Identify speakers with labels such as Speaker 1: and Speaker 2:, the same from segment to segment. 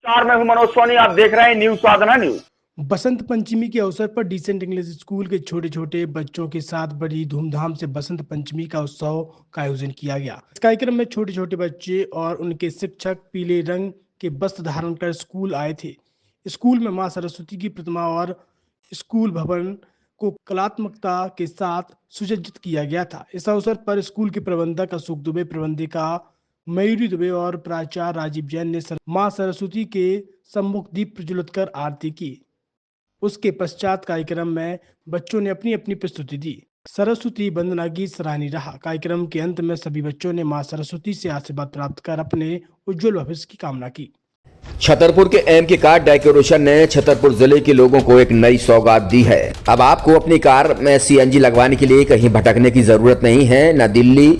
Speaker 1: मैं हूं मनोज सोनी, आप देख रहे हैं न्यूज साधना न्यूज।
Speaker 2: बसंत पंचमी के अवसर पर डिसेंट इंग्लिश स्कूल के छोटे छोटे बच्चों के साथ बड़ी धूमधाम से बसंत पंचमी का उत्सव का आयोजन किया गया। इस कार्यक्रम में छोटे छोटे बच्चे और उनके शिक्षक पीले रंग के वस्त्र धारण कर स्कूल आए थे। स्कूल में मां सरस्वती की प्रतिमा और स्कूल भवन को कलात्मकता के साथ सुसज्जित किया गया था। इस अवसर पर स्कूल के प्रबंधक अशोक दुबे, प्रबंधिका मयूरी दुबे और प्राचार्य राजीव जैन ने मां सरस्वती के सम्मुख दीप प्रज्वलित कर आरती की। उसके पश्चात कार्यक्रम में बच्चों ने अपनी अपनी प्रस्तुति दी। सरस्वती वंदना गीत सराहनीय रहा। कार्यक्रम के अंत में सभी बच्चों ने मां सरस्वती से आशीर्वाद प्राप्त कर अपने उज्जवल भविष्य की कामना की।
Speaker 3: छतरपुर के एमके कार डेकोरेशन ने छतरपुर जिले के लोगों को एक नई सौगात दी है। अब आपको अपनी कार में सीएनजी लगवाने के लिए कहीं भटकने की जरूरत नहीं है, न दिल्ली,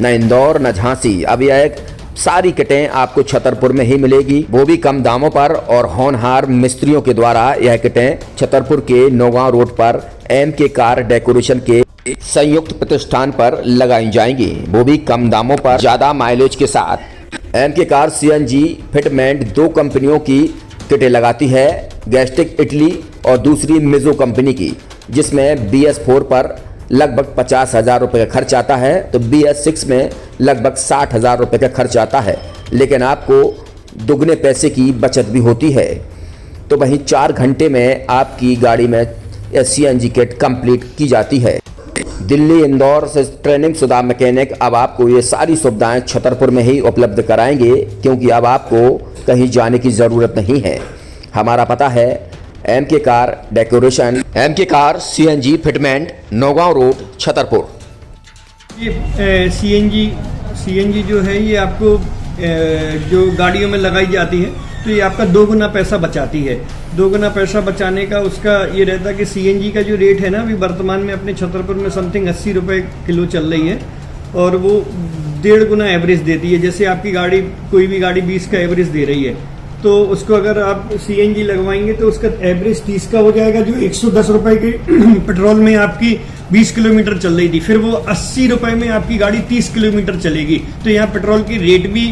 Speaker 3: न इंदौर, न झांसी। अब यह एक सारी किटें आपको छतरपुर में ही मिलेगी, वो भी कम दामों पर और होनहार मिस्त्रियों के द्वारा। यह किटें छतरपुर के नौगांव रोड पर एमके कार डेकोरेशन के संयुक्त प्रतिष्ठान पर लगाई जाएंगी, वो भी कम दामों पर, ज्यादा माइलेज के साथ। एमके कार सीएनजी फिटमेंट 2 कंपनियों की किटें लगाती है, गैस्टिक इटली और दूसरी मिजो कंपनी की, जिसमें BS4 पर लगभग 50,000 रुपये का खर्च आता है, तो BS6 में लगभग 60,000 रुपये का खर्च आता है, लेकिन आपको दुगने पैसे की बचत भी होती है। तो वहीं 4 घंटे में आपकी गाड़ी में सीएनजी किट कंप्लीट की जाती है। दिल्ली, इंदौर से ट्रेनिंग शुदा मैकेनिक अब आपको ये सारी सुविधाएं छतरपुर में ही उपलब्ध कराएंगे, क्योंकि अब आपको कहीं जाने की ज़रूरत नहीं है। हमारा पता है MK car decoration, MK car CNG fitment, Naugaon road, Chhatarpur.
Speaker 4: ये सीएनजी जो है ये आपको जो गाड़ियों में लगाई जाती है, तो ये आपका 2 गुना पैसा बचाती है। 2 गुना पैसा बचाने का उसका ये रहता है कि सीएनजी का जो रेट है ना, अभी वर्तमान में अपने छतरपुर में समथिंग 80 रुपये किलो चल रही है, और वो 1.5 गुना एवरेज देती है। जैसे आपकी गाड़ी, कोई भी गाड़ी 20 का एवरेज दे रही है, तो उसको अगर आप सीएनजी लगवाएंगे तो उसका एवरेज 30 का हो जाएगा, जो 110 रुपए के पेट्रोल में आपकी 20 किलोमीटर चल रही थी, फिर वो 80 रुपए में आपकी गाड़ी 30 किलोमीटर चलेगी। तो यहाँ पेट्रोल की रेट भी,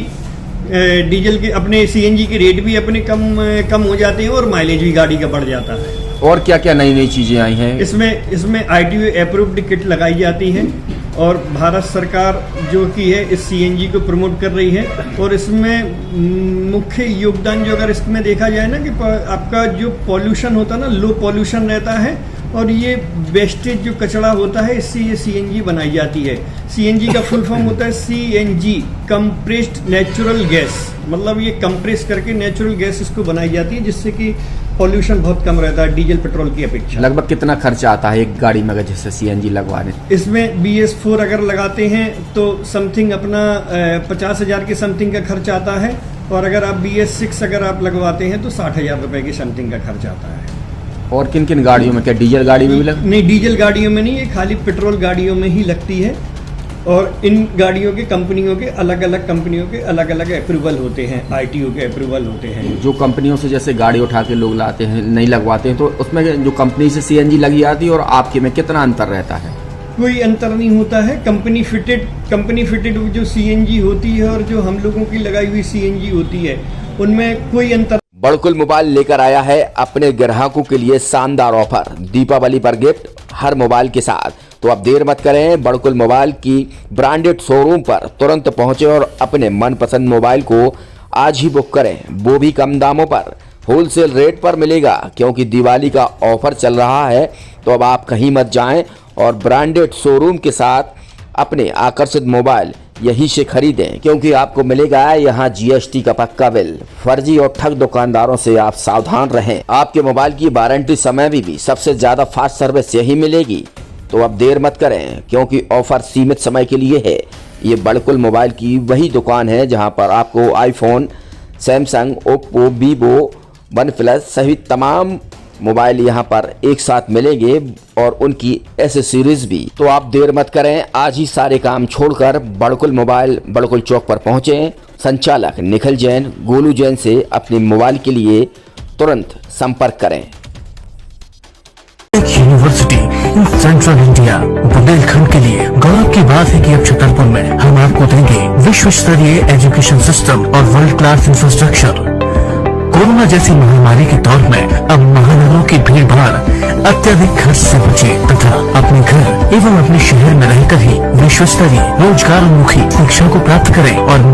Speaker 4: डीजल के, अपने सीएनजी के रेट भी अपने कम हो जाते हैं और माइलेज भी गाड़ी का बढ़ जाता है।
Speaker 3: और क्या क्या नई नई चीजें आई हैं?
Speaker 4: इसमें ITO अप्रूव्ड किट लगाई जाती है, और भारत सरकार जो की है इस सीएनजी को प्रमोट कर रही है। और इसमें मुख्य योगदान जो अगर इसमें देखा जाए ना, कि आपका जो पॉल्यूशन होता है ना, लो पॉल्यूशन रहता है, और ये वेस्टेज जो कचरा होता है, इससे ये सीएनजी बनाई जाती है। सीएनजी का फुल फॉर्म होता है CNG, कंप्रेस्ड नेचुरल गैस, मतलब ये कंप्रेस करके नेचुरल गैस इसको बनाई जाती है, जिससे कि पॉल्यूशन बहुत कम रहता है डीजल पेट्रोल की अपेक्षा।
Speaker 3: लगभग कितना खर्चा आता है एक गाड़ी में अगर जैसे सीएनजी लगवाने?
Speaker 4: इसमें BS4 अगर लगाते हैं तो समथिंग अपना 50,000 के समथिंग का खर्च आता है, और अगर आप BS6 अगर आप लगवाते हैं तो 60,000 रुपए के समथिंग का खर्च आता है।
Speaker 3: और किन किन गाड़ियों में? क्या डीजल गाड़ी में भी
Speaker 4: नहीं, डीजल गाड़ियों में नहीं, ये खाली पेट्रोल गाड़ियों में ही लगती है। और इन गाड़ियों के कंपनियों के अलग अलग अप्रूवल होते हैं, ITO के अप्रूवल होते हैं।
Speaker 3: जो कंपनियों से जैसे गाड़ी उठा के लोग लाते हैं, नहीं लगवाते हैं, तो उसमें जो कंपनी से सीएनजी लगी आती है और आपके में कितना अंतर रहता है?
Speaker 4: कोई अंतर नहीं होता है। कंपनी फिटेड जो सीएनजी होती है और जो हम लोगों की लगाई हुई सीएनजी होती है, उनमें कोई अंतर।
Speaker 3: बड़कुल मोबाइल लेकर आया है अपने ग्राहकों के लिए शानदार ऑफर, दीपावली पर गिफ्ट हर मोबाइल के साथ। तो अब देर मत करें, बड़कुल मोबाइल की ब्रांडेड शोरूम पर तुरंत पहुंचे और अपने मनपसंद मोबाइल को आज ही बुक करें, वो भी कम दामों पर, होलसेल रेट पर मिलेगा, क्योंकि दिवाली का ऑफर चल रहा है। तो अब आप कहीं मत जाएं और ब्रांडेड शोरूम के साथ अपने आकर्षित मोबाइल यहीं से खरीदें, क्योंकि आपको मिलेगा यहाँ GST का पक्का बिल। फर्जी और ठग दुकानदारों से आप सावधान रहें। आपके मोबाइल की वारंटी समय में भी सबसे ज्यादा फास्ट सर्विस यही मिलेगी। तो अब देर मत करें, क्योंकि ऑफर सीमित समय के लिए है। ये बड़कुल मोबाइल की वही दुकान है जहां पर आपको iPhone, Samsung, Oppo, Vivo, OnePlus सहित तमाम मोबाइल यहां पर एक साथ मिलेंगे, और उनकी एसेसरीज भी। तो आप देर मत करें, आज ही सारे काम छोड़कर बड़कुल मोबाइल बड़कुल चौक पर पहुंचें। संचालक निखिल जैन, गोलू जैन से अपने मोबाइल के लिए तुरंत संपर्क करें।
Speaker 5: University in central India, Bundelkhand के लिए गौरव की बात है कि अब छतरपुर में हम आपको देंगे विश्व स्तरीय एजुकेशन सिस्टम और वर्ल्ड क्लास इंफ्रास्ट्रक्चर। कोरोना जैसी महामारी के दौर में अब महानगरों की भीड़ भाड़ अत्यधिक खर्च से बचे तथा अपने घर एवं अपने शहर में रहकर ही विश्व स्तरीय रोजगार उन्मुखी शिक्षा को प्राप्त करें और